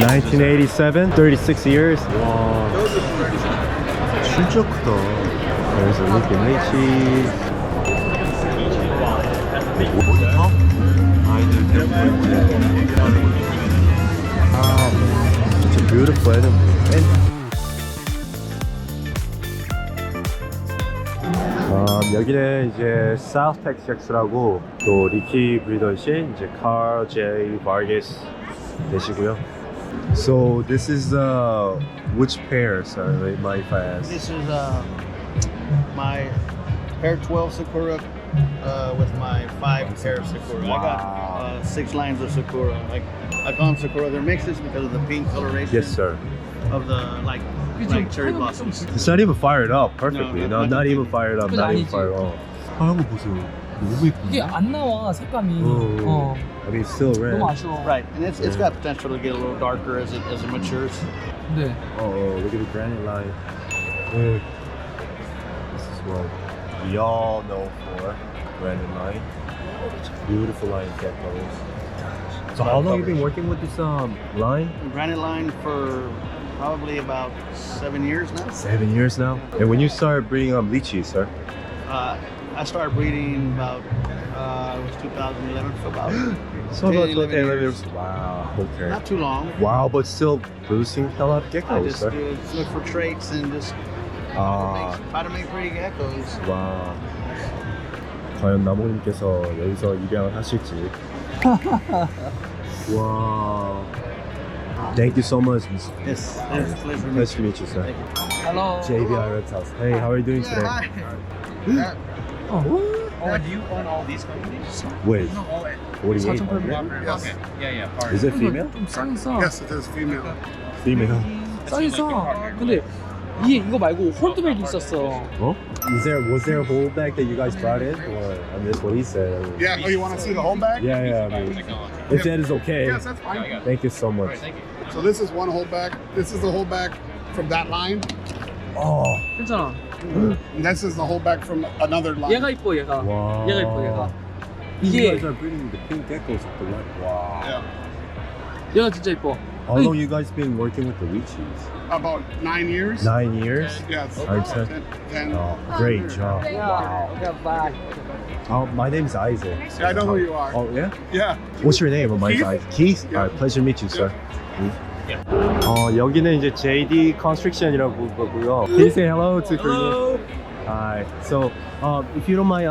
1987, 36 years. 와, 진짜 크다. There's a Lincoln Richie. 모니터? 아이들 대부분 such a beautiful animal. 여기는 이제 South Texas라고 또 리키 브리더시 이제 Carl J. Vargas 되시고요. So this is which pair, sir? Mind if I ask? This is my pair 12 Sakura with my 5 pair of Sakura. Wow. I got 6 lines of Sakura. I call them Sakura. They're mixes because of the pink coloration. Yes, sir. Of the like cherry blossoms. It's not even fired up perfectly. No, not even fired up. Not even fired up. 하얀 거 보세요. 너무 예쁘네. 이게 안 나와 색감이. I mean, it's still red. 너무 아쉬워. Right, and it's got potential to get a little darker as it matures. 네. Oh, look at the granite line. This is what we all know for granite line. It's a beautiful line of geckos. So how long have you been working with this line? Granite line for probably about 7 years now. 7 years now. And when you started breeding lychees, sir? I started breeding about it was 2011, so about So about 11 11 years. years. Wow. Okay. Not too long. Wow, but still producing a lot of I geckos, just sir. look for traits and just try to make pretty geckos. 와. 과연 나무님께서 여기서 입양을 하실지. 와. Thank you so much, Mr. Yes, Nice to meet you, sir. Hello. JB Ired's house. Hey, how are you doing today? 어. Do you own all these companies? Wait, No, all 48? Yes. Okay. Yeah. Is it female? 좀 싸긴 싸. Yes, it is female. Female. 싸긴 싸. 근데 이거 말고 홀드백이 있었어. Oh? Was there a whole bag that you guys brought in? Or I mean, that's what he said. Yeah. Oh, you want to see the whole bag? Yeah. I mean, if that is okay. Yes, that's fine. Thank you so much. So this is one whole bag. This is the whole bag from that line. Oh. 괜찮아. And this is the whole bag from another line. 얘가 이뻐 얘가. 와. 얘가 이뻐 얘가. You 이게 guys are breeding the pink geckos of the line. Wow. Yeah. 얘가 진짜 이뻐. How long you guys been working with the lychees? About 9 years. 9 years? Yes. Alright, sir. 10. Oh, great job. Wow. Oh, my name's Isaac. Yeah, I know who you are. Oh, yeah? Yeah. What's your name? My name's Keith. Isaac. Keith? Yeah. Alright, pleasure to meet you, sir. 여기는 이제 JD Construction이라고 거고요. Can you say hello to Korean? Hi. So, if you don't mind,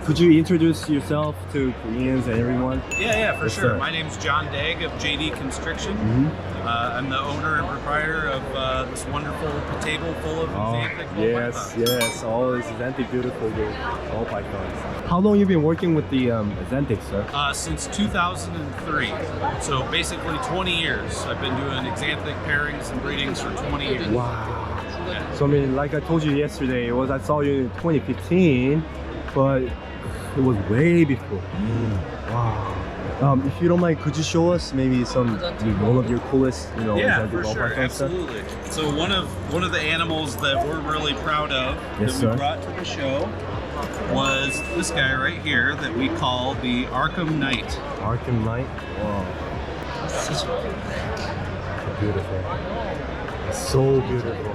could you introduce yourself to Koreans and everyone? Yeah, for Yes, sure. sir. My name's John Dagg of JD Construction. I'm the owner and proprietor of this wonderful table full of exotic Yes, all is Xanthic beautiful Volpythons. How long you been working with the Xanthic, sir? Since 2003. So basically 20 years. I've been doing exanthic pairings and breedings for 20 years. Wow. Yeah. So I mean, like I told you yesterday, I saw you in 2015, but it was way before. Wow. If you don't mind, could you show us maybe one of your coolest, Yeah, Xanthic for sure, Volpython stuff? absolutely. So one of the animals that we're really proud of Yes, that sir. we brought to the show was this guy right here that we call the Arkham Knight. Arkham Knight. Wow. Such beautiful. It's so beautiful.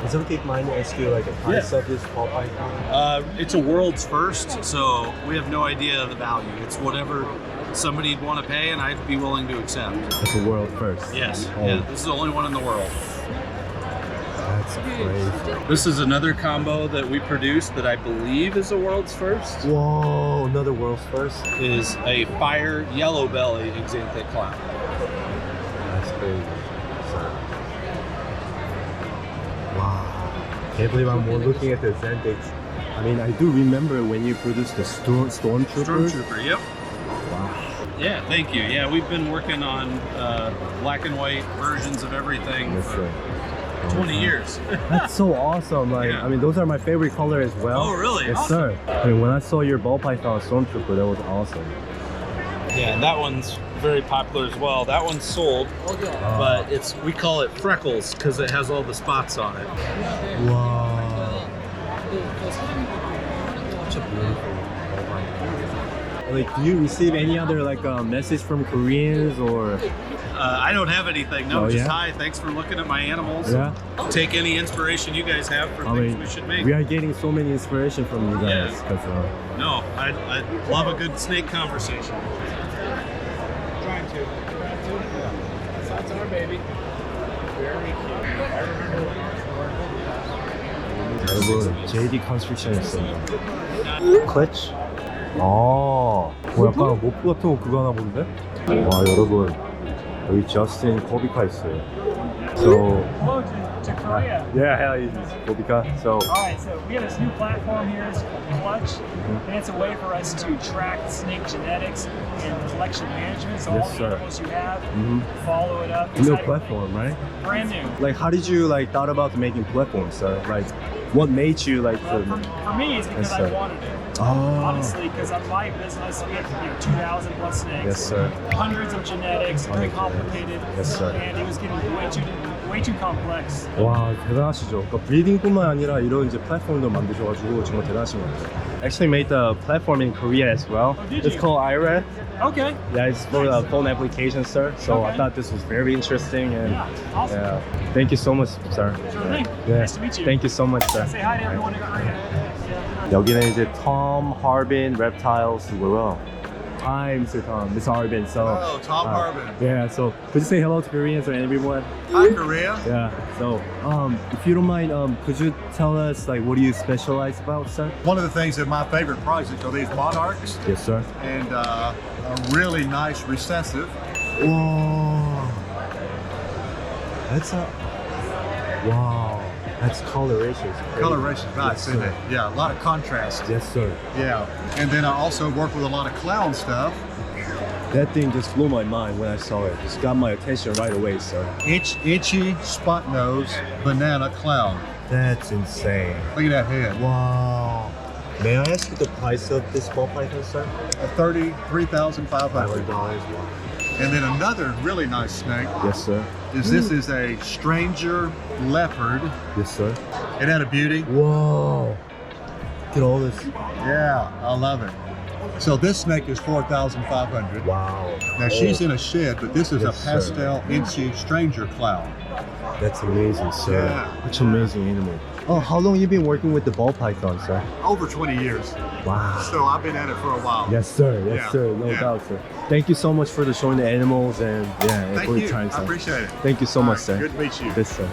Is it okay if mine ask you like a price of this ball python? It's a world's first, so we have no idea of the value. It's whatever somebody'd want to pay, and I'd be willing to accept. It's a world first. Yes, Oh, yeah, this is the only one in the world. That's crazy. This is another combo that we produced that I believe is the world's first. Whoa, another world's first. Is a fire yellow belly exanthic clown. That's crazy. Wow. Can't believe I'm looking at the Xanthics. I mean, I do remember when you produced the Stormtroopers. Stormtrooper, yep. Wow. Yeah, thank you. Yeah, we've been working on black and white versions of everything Yes, for sir. 20 years. That's so awesome. Like, Yeah. I mean, those are my favorite color as well. Oh, really? Yes, Awesome. sir. I mean, when I saw your ball python Stormtrooper, that was awesome. Yeah, and that one's very popular as well. That one's sold, but we call it Freckles because it has all the spots on it. Wow. Such a beautiful ball python. Like, do you receive any other message from Koreans or I don't have anything. No, Oh, just yeah? hi. Thanks for looking at my animals. Yeah. Take any inspiration you guys have for I things mean, we should make. we are getting so many inspiration from you guys. Yeah. 'Cause, No, I love a good snake conversation. Trying to. That's our baby. Very cute. I remember 여러분 JD 컨스트럭션이었습니다. 클래치? 뭐 약간 모프 같은 거 그거 하나 본데? 와 여러분 여기 저스틴 코비카 있어요. So Hello to Korea. yeah, hell yeah, Kobica. So All right, so we have this new platform here. It's called Clutch, and it's a way for us to track snake genetics and collection management. So Yes, all the sir. animals you have, follow it up. new Decide- platform, right? Brand new. Like how did you like thought about making platforms, sir? Like what made you like Well, for me, it's because Yes, I sir. wanted it. Oh. Honestly, because on my business, we have 2,000 plus snakes. Yes, sir. Hundreds of genetics, very Hundreds. complicated. Yes, sir. And it was getting way too complex. 와 대단하시죠. 그러니까 브리딩뿐만 아니라 이런 이제 플랫폼도 만드셔가지고 정말 대단하신 것 같아요. Actually made the platform in Korea as well. Oh, did It's you? called iRed. Okay. Yeah, it's for a phone application, sir. So I Okay. thought this was very interesting and Yeah, awesome. yeah. Thank you so much, sir. Sure thing. Yeah. Nice to meet you. Thank you so much, sir. Say hi to everyone in Korea. 여기는 이제 Tom Harbin Reptiles고요. Hi, Mr. Tom. Mr. Harbin. So. Hello, Tom Harbin. Yeah. So could you say hello to Koreans or everyone? Hi, Korea. Yeah. So, if you don't mind, could you tell us like what do you specialize about, sir? One of the things that my favorite projects are these monarchs Yes, sir. and a really nice recessive. Whoa. That's a. Wow. That's coloration. Coloration, nice, Yes, isn't sir. it? Yeah, a lot of contrast. Yes, sir. Yeah, and then I also work with a lot of clown stuff. That thing just blew my mind when I saw it. Just got my attention right away, sir. Itchy spot nose banana clown. That's insane. Look at that head. Wow. May I ask you the price of this Volpython, sir? $33,500. Wow. And then another really nice snake Yes, sir. is this is a stranger leopard. Yes, sir. Isn't that a beauty? Whoa. Look at all this. Yeah, I love it. So this snake is $4,500. Wow. Now she's in a shed, but this is Yes, a sir. pastel itchy stranger clown. That's amazing, sir. Yeah. Such an amazing animal. Oh, how long you been working with the ball python, sir? Over 20 years. Wow. So I've been at it for a while. Yes, sir. Yes, Yeah, sir. No yeah. doubt, sir. Thank you so much for showing the animals and yeah, Thank for you. your time, I sir. appreciate it. Thank you so All much, right, sir. Good to meet you. Yes, sir.